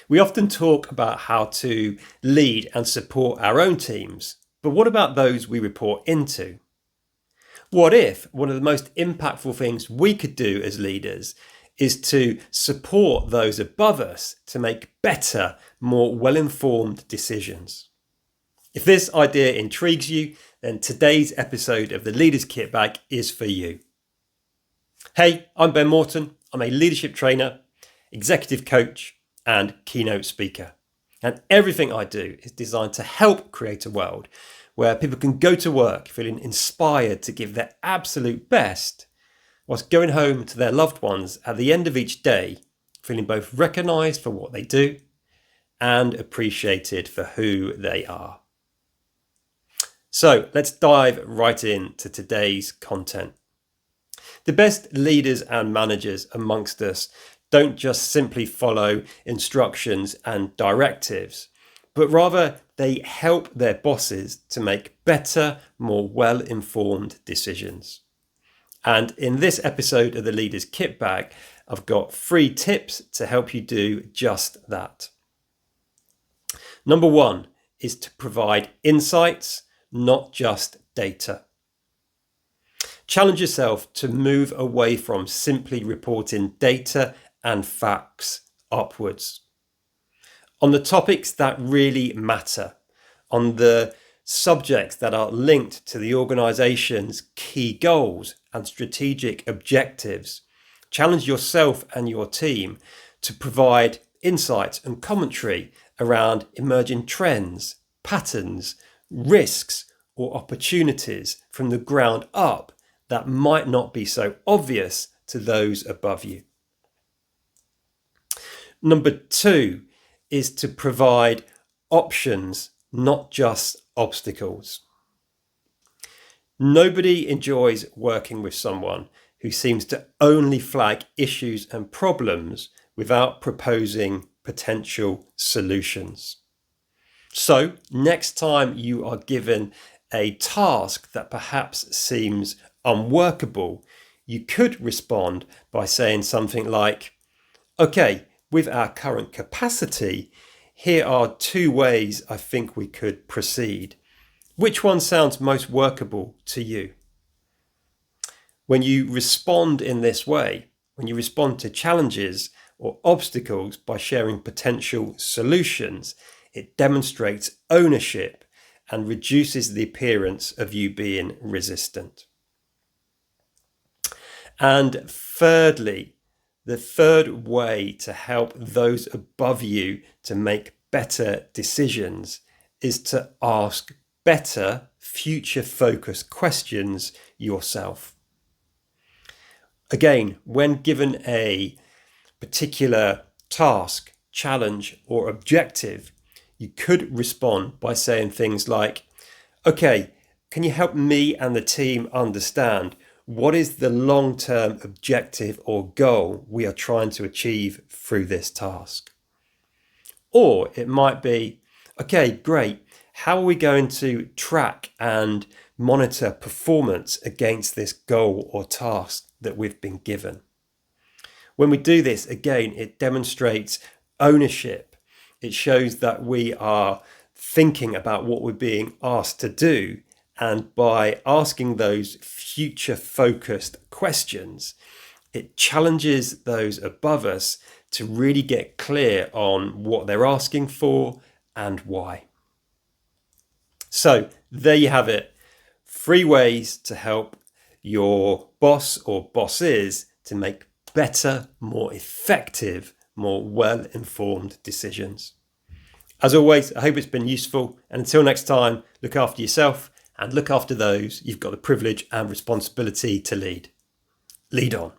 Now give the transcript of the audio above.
We often talk about how to lead and support our own teams, but what about those we report into? What if one of the most impactful things we could do as leaders is to support those above us to make better, more well-informed decisions? If this idea intrigues you, then today's episode of the Leaders Kitbag is for you. Hey, I'm Ben Morton. I'm a leadership trainer, executive coach, and keynote speaker. And everything I do is designed to help create a world where people can go to work feeling inspired to give their absolute best, whilst going home to their loved ones at the end of each day, feeling both recognised for what they do and appreciated for who they are. So let's dive right into today's content. The best leaders and managers amongst us don't just simply follow instructions and directives, but rather they help their bosses to make better, more well-informed decisions. And in this episode of the Leaders Kitbag, I've got 3 tips to help you do just that. Number 1 is to provide insights, not just data. Challenge yourself to move away from simply reporting data and facts upwards. On the topics that really matter, on the subjects that are linked to the organisation's key goals and strategic objectives, challenge yourself and your team to provide insights and commentary around emerging trends, patterns, risks, or opportunities from the ground up that might not be so obvious to those above you. Number 2 is to provide options, not just obstacles. Nobody enjoys working with someone who seems to only flag issues and problems without proposing potential solutions. So next time you are given a task that perhaps seems unworkable, you could respond by saying something like, okay, with our current capacity, here are 2 ways I think we could proceed. Which one sounds most workable to you? When you respond in this way, when you respond to challenges or obstacles by sharing potential solutions, it demonstrates ownership and reduces the appearance of you being resistant. And thirdly, the third way to help those above you to make better decisions is to ask better, future-focused questions yourself. Again, when given a particular task, challenge, or objective, you could respond by saying things like, okay, can you help me and the team understand what is the long-term objective or goal we are trying to achieve through this task? Or it might be, okay, great. How are we going to track and monitor performance against this goal or task that we've been given? When we do this, again, it demonstrates ownership. It shows that we are thinking about what we're being asked to do. And by asking those future-focused questions, it challenges those above us to really get clear on what they're asking for and why. So there you have it. 3 ways to help your boss or bosses to make better, more effective, more well-informed decisions. As always, I hope it's been useful. And until next time, look after yourself and look after those you've got the privilege and responsibility to lead. Lead on.